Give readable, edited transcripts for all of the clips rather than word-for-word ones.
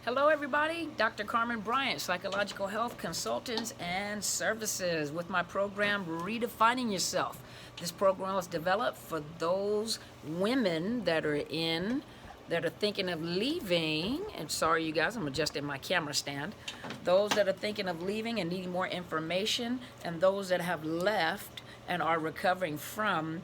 Hello everybody, Dr. Carmen Bryant, Psychological Health Consultants and Services with my program Redefining Yourself. This program was developed for those women that are thinking of leaving, and sorry you guys, I'm adjusting my camera stand. Those that are thinking of leaving and needing more information, and those that have left and are recovering from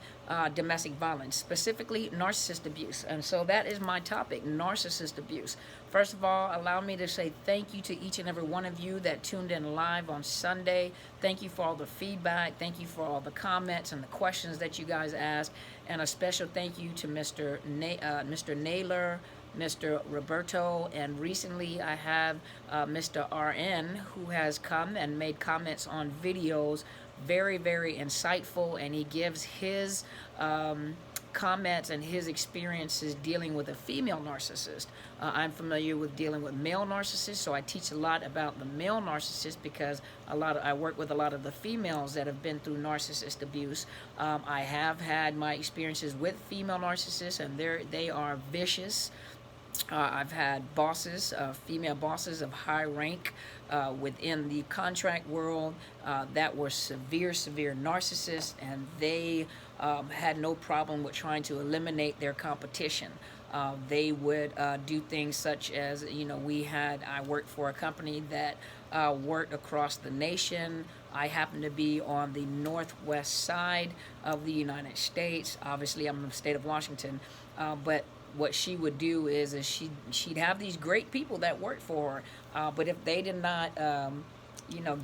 domestic violence, specifically narcissist abuse. And so that is my topic, narcissist abuse. First of all, allow me to say thank you to each and every one of you that tuned in live on Sunday. Thank you for all the feedback. Thank you for all the comments and the questions that you guys asked. And a special thank you to Mr. Naylor, Mr. Roberto, and recently I have Mr. RN, who has come and made comments on videos, very, very insightful, and he gives his comments and his experiences dealing with a female narcissist. I'm familiar with dealing with male narcissists, so I teach a lot about the male narcissist because I work with a lot of the females that have been through narcissist abuse. I have had my experiences with female narcissists, and they are vicious. I've had bosses, female bosses of high rank within the contract world that were severe narcissists, and they had no problem with trying to eliminate their competition. They would do things such as, I worked for a company that worked across the nation. I happen to be on the northwest side of the United States. Obviously, I'm in the state of Washington, but what she would do is she'd have these great people that worked for her, but if they did not,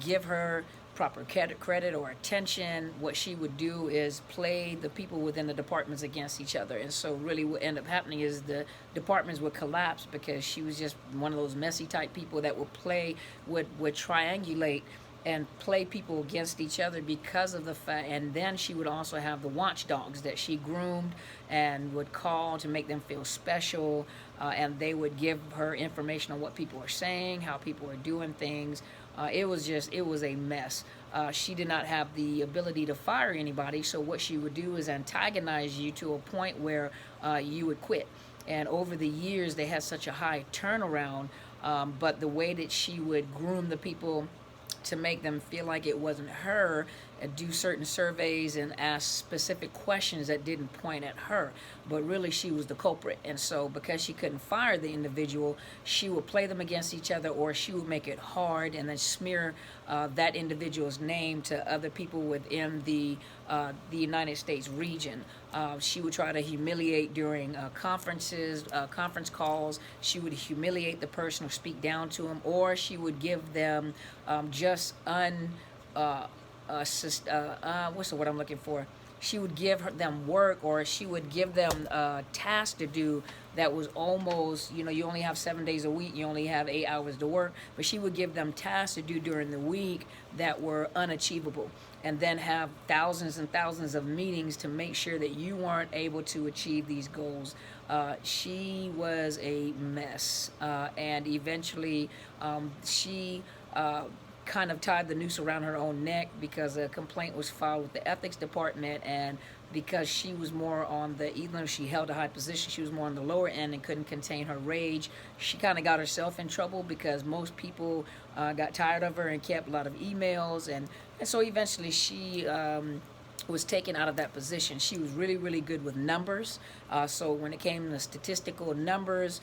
give her proper credit or attention, what she would do is play the people within the departments against each other. And so really what ended up happening is the departments would collapse because she was just one of those messy type people that would triangulate and play people against each other because of the fact. And then she would also have the watchdogs that she groomed and would call to make them feel special, and they would give her information on what people are saying, how people are doing things. It was a mess. She did not have the ability to fire anybody, so what she would do is antagonize you to a point where you would quit. And over the years, they had such a high turnaround, but the way that she would groom the people to make them feel like it wasn't her, do certain surveys and ask specific questions that didn't point at her, but really she was the culprit. And so because she couldn't fire the individual, she would play them against each other, or she would make it hard and then smear that individual's name to other people within the United States region. She would try to humiliate during conferences, conference calls. She would humiliate the person or speak down to them, or she would give them what's the word I'm looking for? She would give them work, or she would give them tasks to do that was almost, you only have 7 days a week, you only have 8 hours to work, but she would give them tasks to do during the week that were unachievable, and then have thousands and thousands of meetings to make sure that you weren't able to achieve these goals. She was a mess, and eventually she kind of tied the noose around her own neck because a complaint was filed with the ethics department, and because she was more on even though she held a high position, she was more on the lower end and couldn't contain her rage. She kind of got herself in trouble because most people got tired of her and kept a lot of emails, and so eventually she was taken out of that position. She was really good with numbers, so when it came to statistical numbers,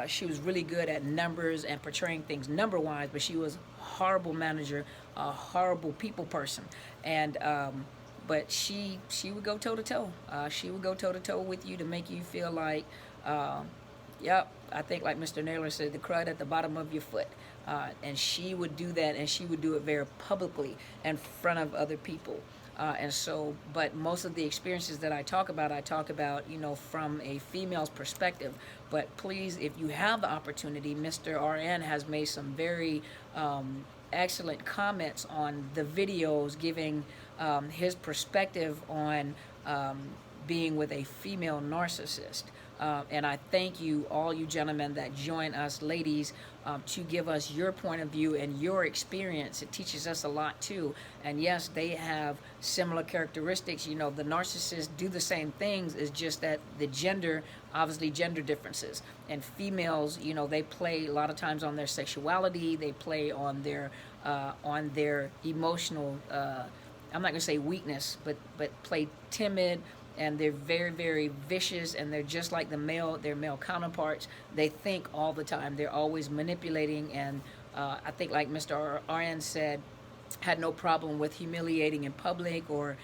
she was really good at numbers and portraying things number wise, but she was a horrible manager, a horrible people person. And but she would go toe to toe. She would go toe to toe with you to make you feel like, yep, I think like Mr. Naylor said, the crud at the bottom of your foot. And she would do that, and she would do it very publicly in front of other people. And so, but most of the experiences that I talk about, from a female's perspective. But please, if you have the opportunity, Mr. RN has made some very excellent comments on the videos, giving his perspective on being with a female narcissist. And I thank you, all you gentlemen that join us, ladies, to give us your point of view and your experience. It teaches us a lot too. And yes, they have similar characteristics. You know, the narcissists do the same things. It's just that the gender, obviously gender differences. And females, you know, they play a lot of times on their sexuality. They play on their emotional. I'm not gonna say weakness, but play timid, and they're very, very vicious, and they're just like their male counterparts. They think all the time. They're always manipulating, and I think, like Mr. Ryan said, had no problem with humiliating in public, or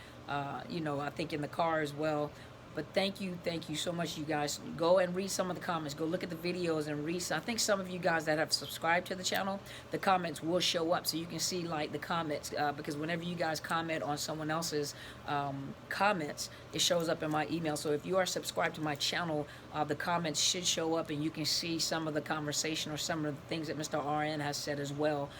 you know, I think in the car as well. But thank you so much, you guys. Go and read some of the comments. Go look at the videos and read. I think some of you guys that have subscribed to the channel, the comments will show up, so you can see like the comments, because whenever you guys comment on someone else's comments, it shows up in my email. So if you are subscribed to my channel, the comments should show up, and you can see some of the conversation or some of the things that Mr. RN has said as well,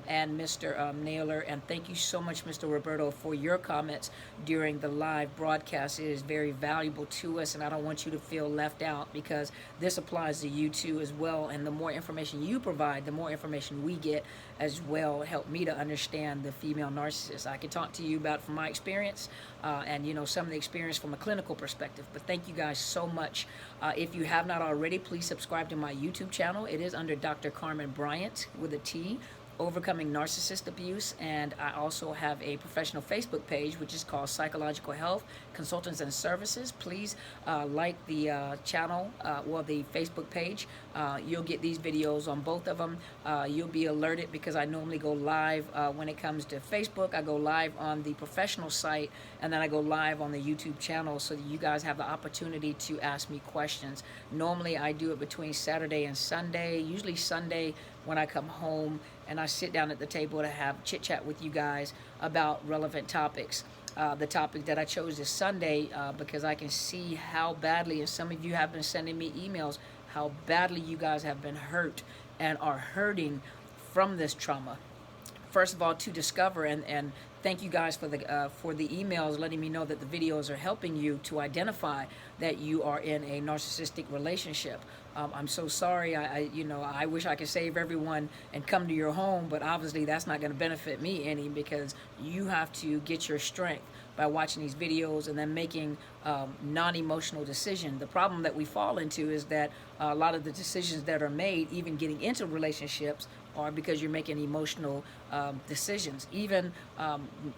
and Mr. Naylor. And thank you so much, Mr. Roberto, for your comments during the live broadcast. It is very valuable to us, and I don't want you to feel left out, because this applies to you too as well. And the more information you provide, the more information we get as well. Help me to understand the female narcissist. I can talk to you about from my experience, and you know, some of the experience from a clinical perspective. But thank you guys so much. If you have not already, please subscribe to my YouTube channel. It is under Dr. Carmen Bryant with a T, Overcoming Narcissist Abuse. And I also have a professional Facebook page, which is called Psychological Health Consultants and Services. Please like the channel, or the Facebook page. You'll get these videos on both of them. You'll be alerted, because I normally go live when it comes to Facebook. I go live on the professional site, and then I go live on the YouTube channel, so that you guys have the opportunity to ask me questions. Normally I do it between Saturday and Sunday, usually Sunday when I come home, and I sit down at the table to have chit chat with you guys about relevant topics. The topic that I chose is Sunday, because I can see how badly, and some of you have been sending me emails, how badly you guys have been hurt and are hurting from this trauma. First of all, to discover, and thank you guys for the emails letting me know that the videos are helping you to identify that you are in a narcissistic relationship. I'm so sorry. I wish I could save everyone and come to your home, but obviously that's not going to benefit me any, because you have to get your strength by watching these videos and then making non-emotional decisions. The problem that we fall into is that a lot of the decisions that are made, even getting into relationships, are because you're making emotional decisions. Even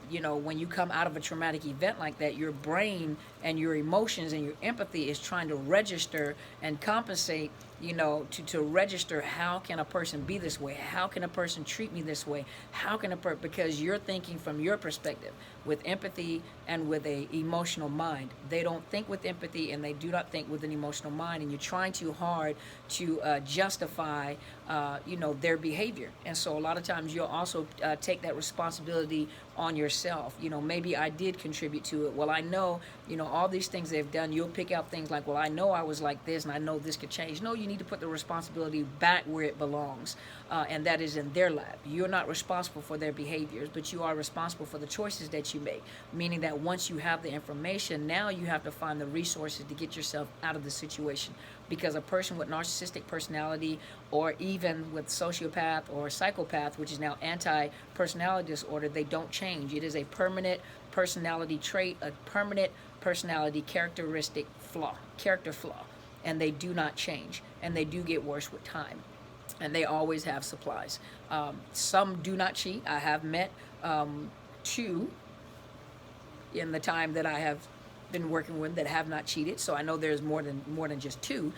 you know, when you come out of a traumatic event like that, your brain and your emotions and your empathy is trying to register and compensate, you know, to register, how can a person be this way? How can a person treat me this way? How can because you're thinking from your perspective with empathy and with a emotional mind. They don't think with empathy, and they do not think with an emotional mind, and you're trying too hard to justify you know, their behavior. And so a lot of times you'll also take that responsibility on yourself. You know, maybe I did contribute to it. Well, I know, you know, all these things they've done. You'll pick out things like, well, I know I was like this, and I know this could change. No, you need to put the responsibility back where it belongs, and that is in their lap. You're not responsible for their behaviors, but you are responsible for the choices that you make, meaning that once you have the information, now you have to find the resources to get yourself out of the situation. Because a person with narcissistic personality, or even with sociopath or psychopath, which is now anti-personality disorder, they don't change. It is a permanent personality trait, a permanent personality character flaw, and they do not change, and they do get worse with time, and they always have supplies. Some do not cheat. I have met two in the time that I have been working with that have not cheated, so I know there's more than just two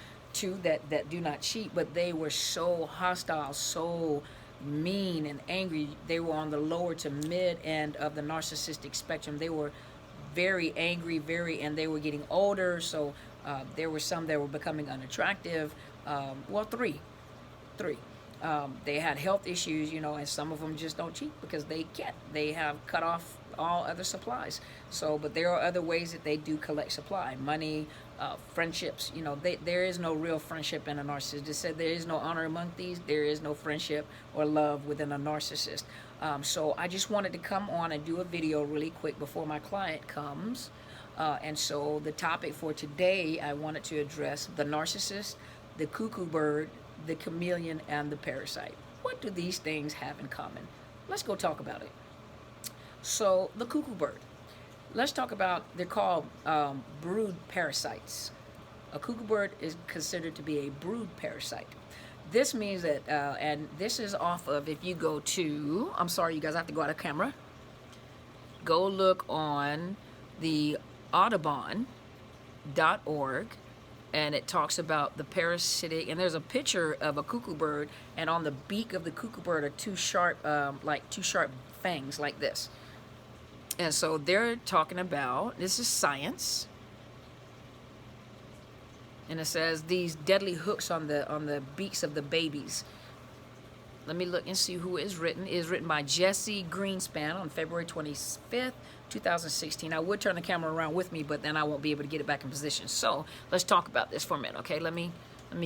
that do not cheat, but they were so hostile, so mean and angry. They were on the lower to mid end of the narcissistic spectrum. They were very angry, and they were getting older, so there were some that were becoming unattractive. Well, three. They had health issues, you know, and some of them just don't cheat because they can't. They have cut off all other supplies. So, but there are other ways that they do collect supply, money, friendships. You know, there is no real friendship in a narcissist. It said there is no honor among thieves. There is no friendship or love within a narcissist. So I just wanted to come on and do a video really quick before my client comes. And so the topic for today, I wanted to address the narcissist, the cuckoo bird, the chameleon, and the parasite. What do these things have in common? Let's go talk about it. So the cuckoo bird. Let's talk about, they're called brood parasites. A cuckoo bird is considered to be a brood parasite. This means that, and this is off of, if you go to, I'm sorry you guys, I have to go out of camera. Go look on the audubon.org, and it talks about the parasitic, and there's a picture of a cuckoo bird, and on the beak of the cuckoo bird are two sharp fangs like this. And so they're talking about, this is science, and it says these deadly hooks on the beaks of the babies. Let me look and see who it is written. It is written by Jesse Greenspan on February 25th, 2016. I would turn the camera around with me, but then I won't be able to get it back in position. So let's talk about this for a minute, okay? Let me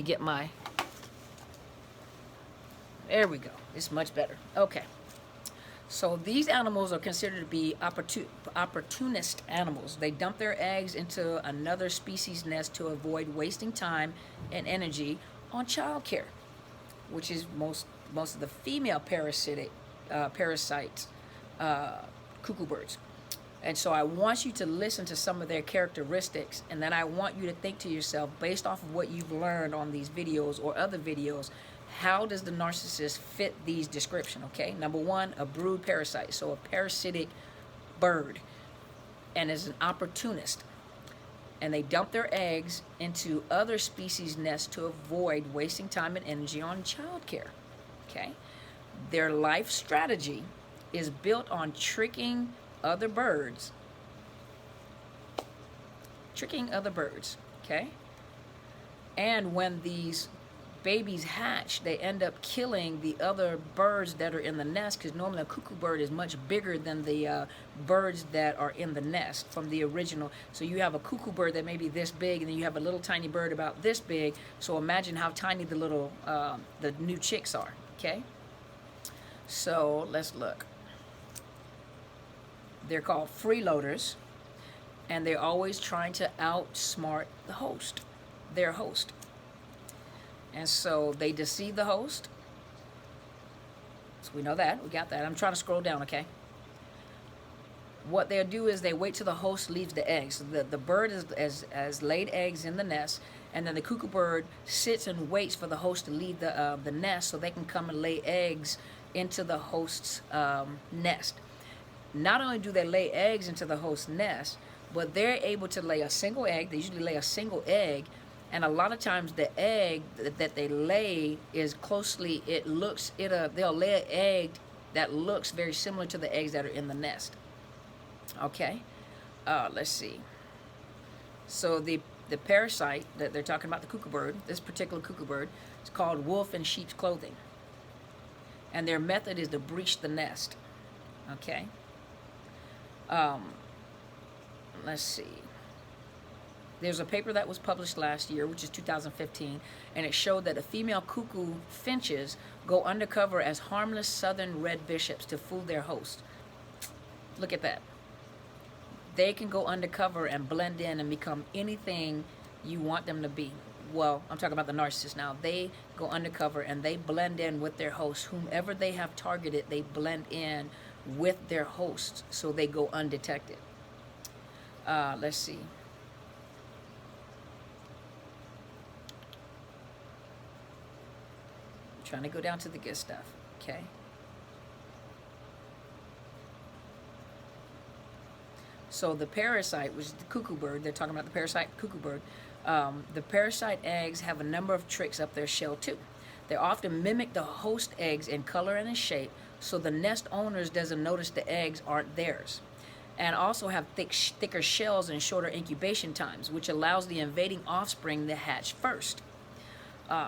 get my, there we go. It's much better. Okay. So these animals are considered to be opportunist animals. They dump their eggs into another species' nest to avoid wasting time and energy on childcare, which is most of the female parasites, cuckoo birds. And so I want you to listen to some of their characteristics, and then I want you to think to yourself, based off of what you've learned on these videos or other videos, how does the narcissist fit these descriptions, okay? Number one, a brood parasite, so a parasitic bird, and is an opportunist. And they dump their eggs into other species' nests to avoid wasting time and energy on childcare, okay? Their life strategy is built on tricking other birds, okay? And when these babies hatch, they end up killing the other birds that are in the nest, because normally a cuckoo bird is much bigger than the birds that are in the nest from the original. So you have a cuckoo bird that may be this big, and then you have a little tiny bird about this big. So imagine how tiny the little the new chicks are, okay? So let's look. They're called freeloaders, and they're always trying to outsmart the host, their host. And so they deceive the host. So we know that. We got that. I'm trying to scroll down, okay? What they'll do is they wait till the host leaves the eggs. So the bird has laid eggs in the nest, and then the cuckoo bird sits and waits for the host to leave the nest so they can come and lay eggs into the host's nest. Not only do they lay eggs into the host's nest, but they're able to lay a single egg. They usually lay a single egg, and a lot of times the egg that they lay is closely, they'll lay an egg that looks very similar to the eggs that are in the nest. Okay, let's see. So the parasite that they're talking about, the cuckoo bird, this particular cuckoo bird, is called wolf in sheep's clothing. And their method is to breach the nest. Okay. Let's see. There's a paper that was published last year, which is 2015, and it showed that the female cuckoo finches go undercover as harmless southern red bishops to fool their host. Look at that. They can go undercover and blend in and become anything you want them to be. Well, I'm talking about the narcissist now. They go undercover and they blend in with their host. Whomever they have targeted, they blend in with their hosts, so they go undetected. Let's see. I'm trying to go down to the good stuff, okay? So the parasite, which is the cuckoo bird, they're talking about the parasite cuckoo bird. The parasite eggs have a number of tricks up their shell too. They often mimic the host eggs in color and in shape, so the nest owners doesn't notice the eggs aren't theirs. And also have thicker shells and shorter incubation times, which allows the invading offspring to hatch first.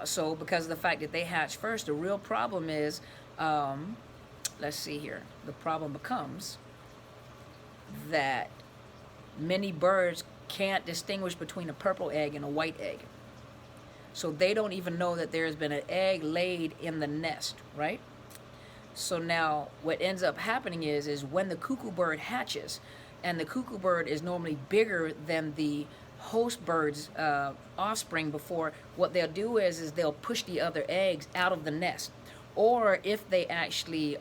So because of the fact that they hatch first, the real problem is, let's see here, the problem becomes that many birds can't distinguish between a purple egg and a white egg. So they don't even know that there has been an egg laid in the nest, right? So now what ends up happening is when the cuckoo bird hatches, and the cuckoo bird is normally bigger than the host bird's offspring. Before, what they'll do is they'll push the other eggs out of the nest, or if they actually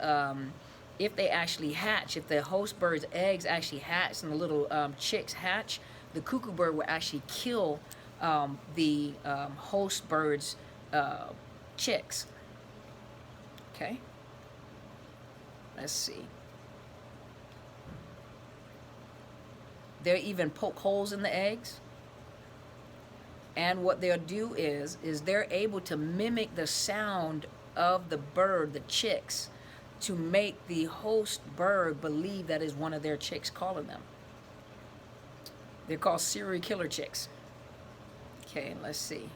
hatch, if the host bird's eggs actually hatch and the little chicks hatch, the cuckoo bird will actually kill the host bird's chicks. Okay, let's see. They'll even poke holes in the eggs. And what they'll do is they're able to mimic the sound of the bird, the chicks, to make the host bird believe that is one of their chicks calling them. They're called serial killer chicks. Okay, let's see.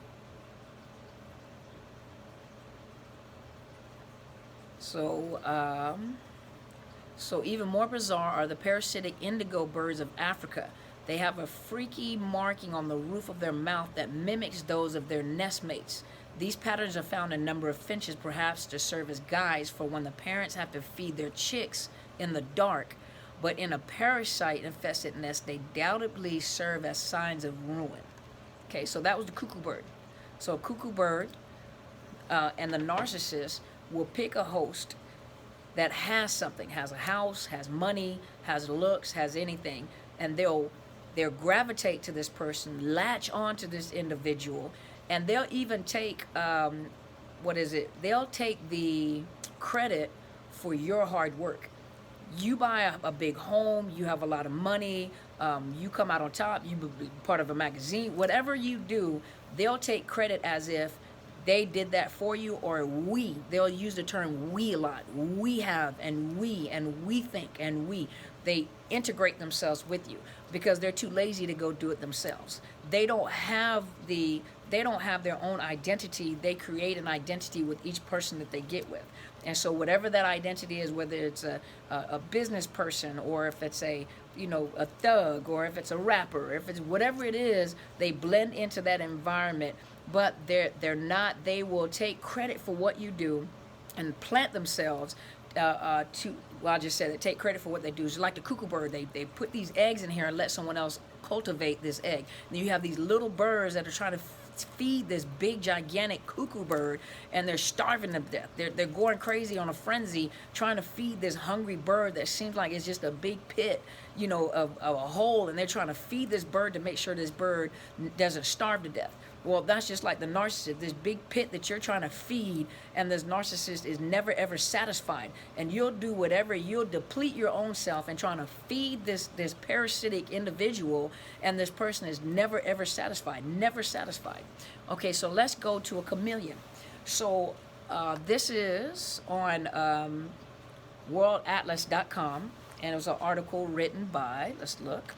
So even more bizarre are the parasitic indigo birds of Africa. They have a freaky marking on the roof of their mouth that mimics those of their nestmates. These patterns are found in a number of finches, perhaps to serve as guides for when the parents have to feed their chicks in the dark. But in a parasite-infested nest, they doubtably serve as signs of ruin. Okay, so that was the cuckoo bird. So a cuckoo bird and the narcissist will pick a host that has something, has a house, has money, has looks, has anything, and they'll gravitate to this person, latch on to this individual, and they'll even take, they'll take the credit for your hard work. You buy a big home, you have a lot of money, you come out on top, you be part of a magazine, whatever you do, they'll take credit as if they did that for you, or we. They'll use the term we a lot. We have, and we think, and we. They integrate themselves with you because they're too lazy to go do it themselves. They don't have their own identity. They create an identity with each person that they get with. And so whatever that identity is, whether it's a business person, or if it's a thug, or if it's a rapper, if it's whatever it is, they blend into that environment. But they will take credit for what you do and plant themselves I just said it, take credit for what they do. It's like the cuckoo bird. They put these eggs in here and let someone else cultivate this egg. And you have these little birds that are trying to feed this big gigantic cuckoo bird, and they're starving them to death. They're going crazy on a frenzy trying to feed this hungry bird that seems like it's just a big pit, of a hole, and they're trying to feed this bird to make sure this bird doesn't starve to death. Well, that's just like the narcissist, this big pit that you're trying to feed, and this narcissist is never ever satisfied. And you'll do whatever, you'll deplete your own self and trying to feed this parasitic individual, and this person is never ever satisfied, never satisfied. Okay, so let's go to a chameleon. So this is on worldatlas.com, and it was an article written by, let's look.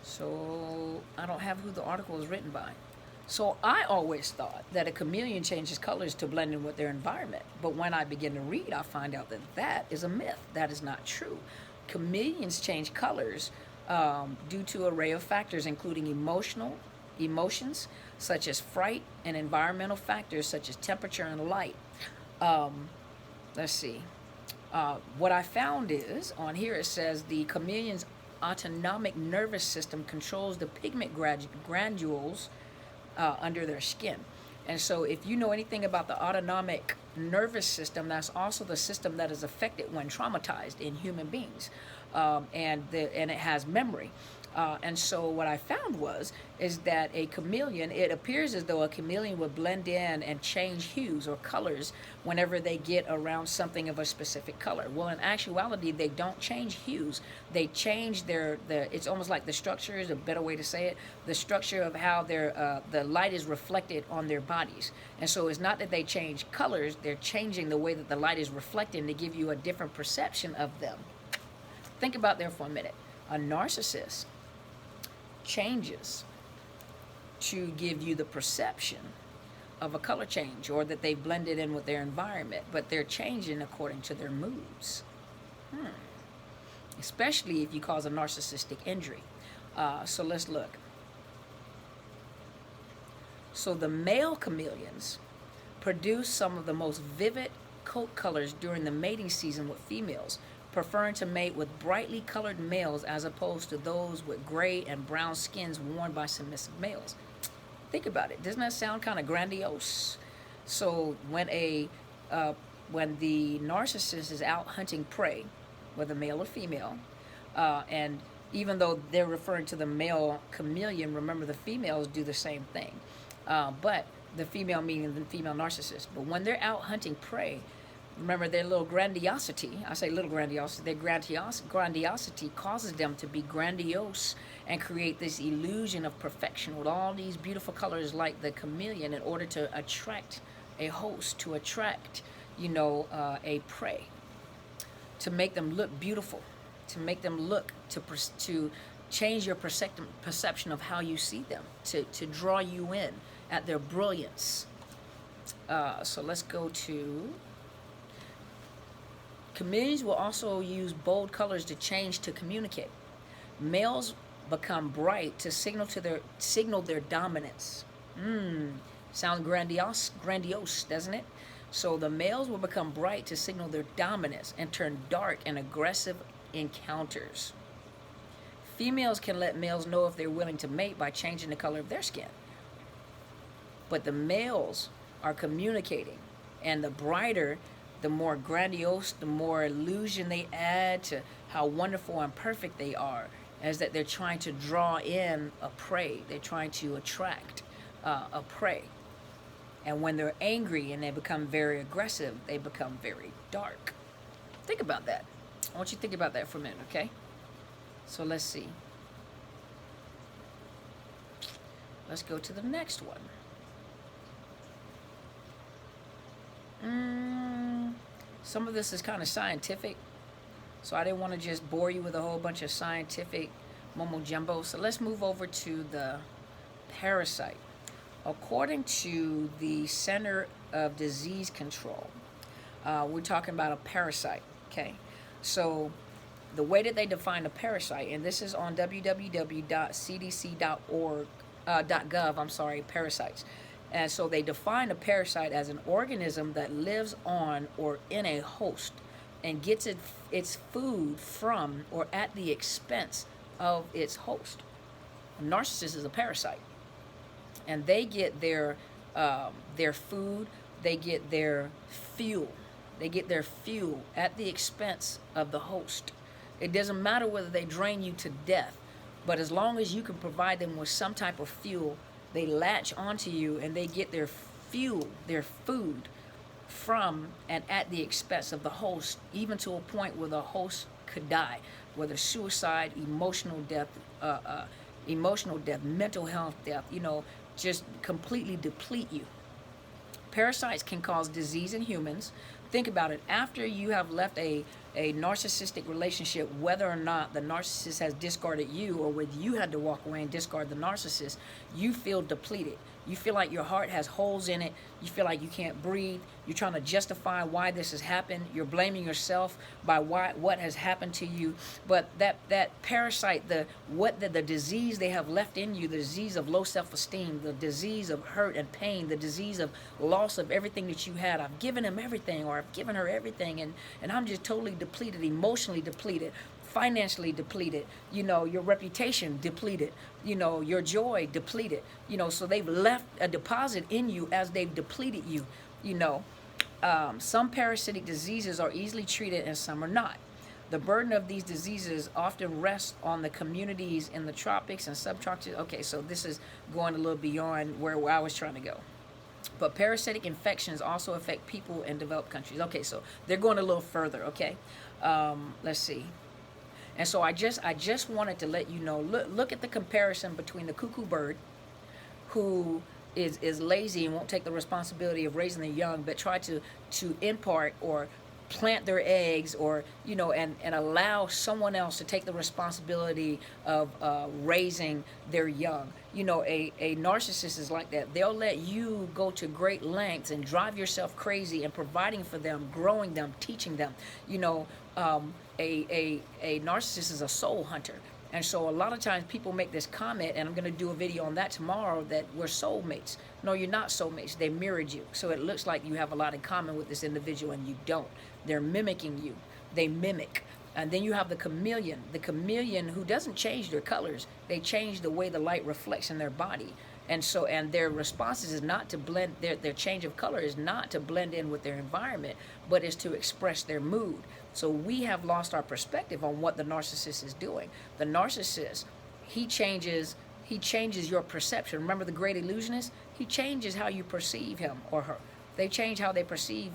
So I don't have who the article is written by. So I always thought that a chameleon changes colors to blend in with their environment. But when I begin to read, I find out that that is a myth. That is not true. Chameleons change colors due to an array of factors, including emotions such as fright, and environmental factors such as temperature and light. Let's see. What I found is, on here it says the chameleon's autonomic nervous system controls the pigment granules under their skin. And so if you know anything about the autonomic nervous system, that's also the system that is affected when traumatized in human beings. And it has memory. And so what I found is that a chameleon, it appears as though a chameleon would blend in and change hues or colors whenever they get around something of a specific color. Well, in actuality, they don't change hues. They change it's almost like the structure is a better way to say it, the structure of how the light is reflected on their bodies. And so it's not that they change colors, they're changing the way that the light is reflecting to give you a different perception of them. Think about that for a minute. A narcissist changes to give you the perception of a color change, or that they blended in with their environment, but they're changing according to their moods. Especially if you cause a narcissistic injury. So let's look. So the male chameleons produce some of the most vivid coat colors during the mating season with females, preferring to mate with brightly colored males as opposed to those with gray and brown skins worn by submissive males. Think about it. Doesn't that sound kind of grandiose? So when the narcissist is out hunting prey, whether male or female, and even though they're referring to the male chameleon, remember the females do the same thing. But the female meaning the female narcissist. But when they're out hunting prey, remember their little grandiosity, I say little grandiosity, their grandiosity causes them to be grandiose and create this illusion of perfection with all these beautiful colors like the chameleon in order to attract a host, to attract, a prey, to make them look beautiful, to make them look, to change your perception of how you see them, to draw you in at their brilliance. So let's go to chameleons will also use bold colors to change to communicate. Males become bright to signal their dominance. Sounds grandiose, doesn't it? So the males will become bright to signal their dominance and turn dark in aggressive encounters. Females can let males know if they're willing to mate by changing the color of their skin. But the males are communicating, and the brighter, the more grandiose, the more illusion they add to how wonderful and perfect they are, as that they're trying to draw in a prey. They're trying to attract a prey. And when they're angry and they become very aggressive, they become very dark. Think about that. I want you to think about that for a minute, okay? So let's see. Let's go to the next one. Some of this is kind of scientific, so I didn't want to just bore you with a whole bunch of scientific mumbo jumbo. So let's move over to the parasite. According to the Center of Disease Control, we're talking about a parasite, okay? So the way that they define a parasite, and this is on www.cdc.gov, parasites. And so they define a parasite as an organism that lives on or in a host and gets its food from or at the expense of its host. A narcissist is a parasite. And they get their food, they get their fuel. They get their fuel at the expense of the host. It doesn't matter whether they drain you to death, but as long as you can provide them with some type of fuel, they latch onto you and they get their fuel, their food from and at the expense of the host, even to a point where the host could die, whether suicide, emotional death, mental health death, just completely deplete you. Parasites can cause disease in humans. Think about it. After you have left a narcissistic relationship, whether or not the narcissist has discarded you or whether you had to walk away and discard the narcissist, you feel depleted. You feel like your heart has holes in it. You feel like you can't breathe. You're trying to justify why this has happened. You're blaming yourself by what has happened to you. But that parasite, the disease they have left in you, the disease of low self-esteem, the disease of hurt and pain, the disease of loss of everything that you had. I've given him everything, or I've given her everything, and I'm just totally depleted, emotionally depleted, financially depleted, your reputation depleted, your joy depleted, so they've left a deposit in you as they've depleted you, Some parasitic diseases are easily treated and some are not. The burden of these diseases often rests on the communities in the tropics and subtropics. Okay, so this is going a little beyond where I was trying to go. But parasitic infections also affect people in developed countries. Okay, so they're going a little further, okay? Let's see. And so I just wanted to let you know, look at the comparison between the cuckoo bird, who is lazy and won't take the responsibility of raising their young, but try to impart or plant their eggs, or and allow someone else to take the responsibility of raising their young. A narcissist is like that. They'll let you go to great lengths and drive yourself crazy in providing for them, growing them, teaching them. A narcissist is a soul hunter. And so a lot of times people make this comment, and I'm going to do a video on that tomorrow, that we're soulmates. No, you're not soulmates. They mirrored you. So it looks like you have a lot in common with this individual, and you don't. They're mimicking you. They mimic. And then you have the chameleon. The chameleon who doesn't change their colors. They change the way the light reflects in their body. And their responses is not to blend, their change of color is not to blend in with their environment, but is to express their mood. So we have lost our perspective on what the narcissist is doing. The narcissist, he changes your perception. Remember the great illusionist? He changes how you perceive him or her. They change how they perceive,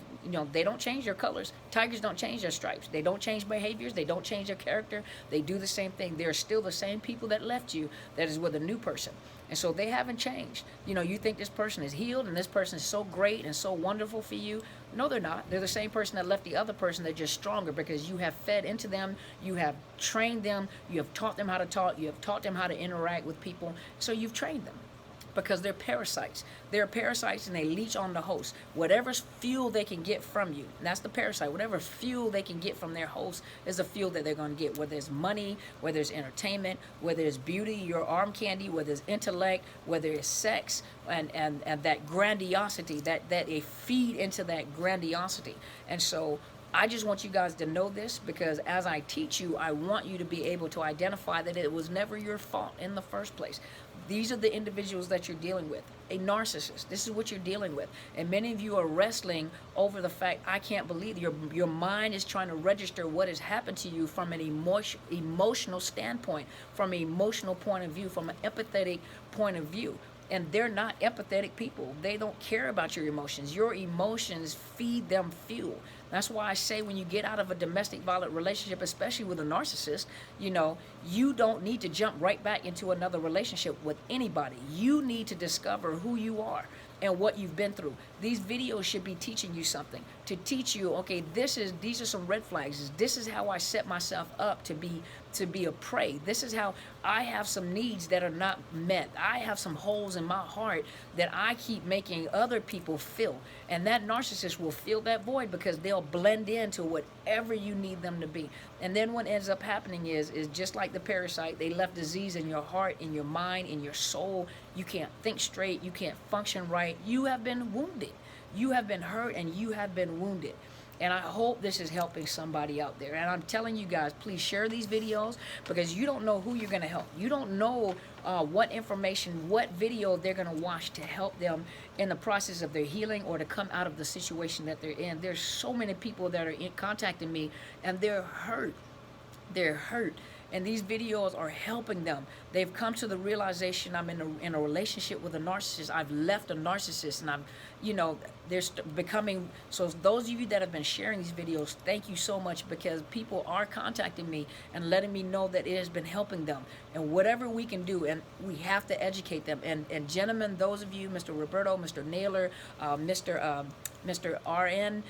they don't change their colors. Tigers don't change their stripes. They don't change behaviors. They don't change their character. They do the same thing. They're still the same people that left you that is with a new person. And so they haven't changed. You think this person is healed and this person is so great and so wonderful for you. No, they're not. They're the same person that left the other person. They're just stronger because you have fed into them. You have trained them. You have taught them how to talk. You have taught them how to interact with people. So you've trained them. Because they're parasites. They're parasites and they leech on the host. Whatever fuel they can get from you, and that's the parasite. Whatever fuel they can get from their host is the fuel that they're going to get. Whether it's money, whether it's entertainment, whether it's beauty, your arm candy, whether it's intellect, whether it's sex, and that grandiosity, that they feed into that grandiosity. And so I just want you guys to know this, because as I teach you, I want you to be able to identify that it was never your fault in the first place. These are the individuals that you're dealing with. A narcissist. This is what you're dealing with. And many of you are wrestling over the fact, I can't believe your mind is trying to register what has happened to you from an emotional standpoint, from an emotional point of view, from an empathetic point of view. And they're not empathetic people. They don't care about your emotions. Your emotions feed them fuel. That's why I say when you get out of a domestic violent relationship, especially with a narcissist, you don't need to jump right back into another relationship with anybody. You need to discover who you are and what you've been through. These videos should be teaching you something, to teach you, okay, these are some red flags. This is how I set myself up to be a prey. This is how I have some needs that are not met. I have some holes in my heart that I keep making other people fill. And that narcissist will fill that void because they'll blend into whatever you need them to be. And then what ends up happening is just like the parasite, they left disease in your heart, in your mind, in your soul. You can't think straight. You can't function right. You have been wounded. You have been hurt and you have been wounded. And I hope this is helping somebody out there. And I'm telling you guys, please share these videos, because you don't know who you're going to help. You don't know what information, what video they're going to watch to help them in the process of their healing or to come out of the situation that they're in. There's so many people that are contacting me and they're hurt. They're hurt. And these videos are helping them. They've come to the realization, I'm in a relationship with a narcissist. I've left a narcissist, and they're becoming. So those of you that have been sharing these videos, thank you so much, because people are contacting me and letting me know that it has been helping them. And whatever we can do, and we have to educate them. And gentlemen, those of you, Mr. Roberto, Mr. Naylor, Mr. RN,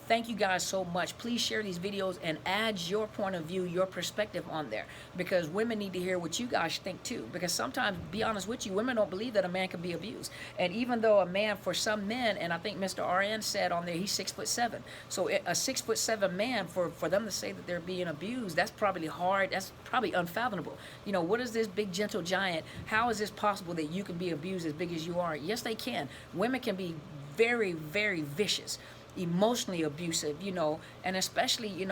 thank you guys so much. Please share these videos and add your point of view, your perspective on there, because women need to hear what you guys think too. Because sometimes, be honest with you, women don't believe that a man can be abused. And even though a man, for some men, and I think Mr. RN said on there, he's 6'7". So a 6'7" man, for them to say that they're being abused, that's probably hard. That's probably unfathomable. What is this big gentle giant? How is this possible that you can be abused as big as you are? Yes, they can. Women can be very, very vicious, emotionally abusive, and especially,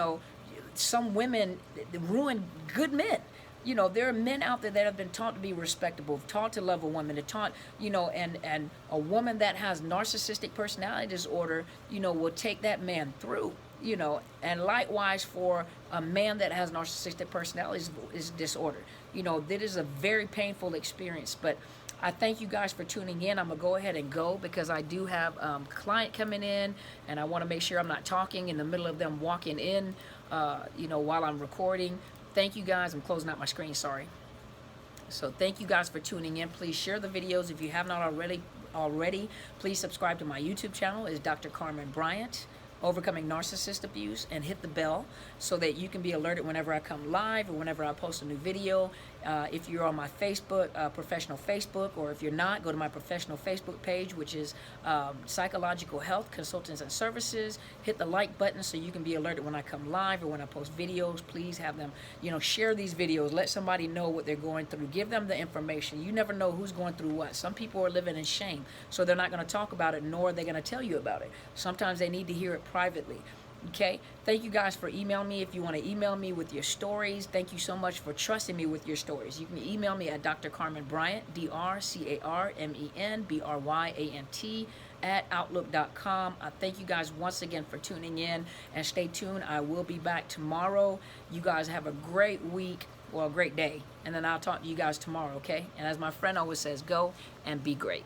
some women ruin good men. There are men out there that have been taught to be respectable, taught to love a woman, taught, and a woman that has narcissistic personality disorder, will take that man through, and likewise for a man that has narcissistic personality disorder. That is a very painful experience. But I thank you guys for tuning in. I'm going to go ahead and go, because I do have a client coming in, and I want to make sure I'm not talking in the middle of them walking in, while I'm recording. Thank you guys. I'm closing out my screen, sorry. So thank you guys for tuning in. Please share the videos if you have not already. Please subscribe to my YouTube channel. It's Dr. Carmen Bryant, Overcoming Narcissist Abuse, and hit the bell so that you can be alerted whenever I come live or whenever I post a new video. If you're on my Facebook, professional Facebook, or if you're not, go to my professional Facebook page, which is Psychological Health Consultants and Services. Hit the like button so you can be alerted when I come live or when I post videos. Please have them, share these videos. Let somebody know what they're going through. Give them the information. You never know who's going through what. Some people are living in shame, so they're not going to talk about it, nor are they going to tell you about it. Sometimes they need to hear it privately. Okay, thank you guys for emailing me. If you want to email me with your stories, thank you so much for trusting me with your stories. You can email me at Dr. Carmen Bryant, DrCarmenBryant, @outlook.com. I thank you guys once again for tuning in, and stay tuned. I will be back tomorrow. You guys have a great week, well, a great day, and then I'll talk to you guys tomorrow, okay? And as my friend always says, go and be great.